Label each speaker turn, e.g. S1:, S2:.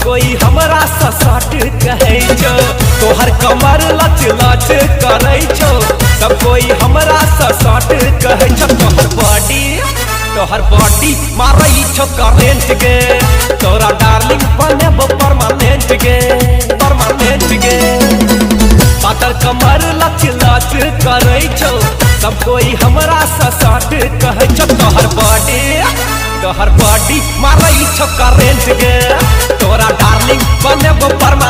S1: कोई हमरा ससाट कहे छो तोहर कमर लच लच करे छो सब कोई हमरा ससाट कहे छो तोहर बॉडी मारई छो करेंट गे तोरा डार्लिंग बनेब परमानेंट गे पातर कमर लच लच करे छो सब कोई हमरा ससाट कहे छो तोहर बॉडी मारई छो करेंट गे तोरा डार्लिंग बनेब परमानेंट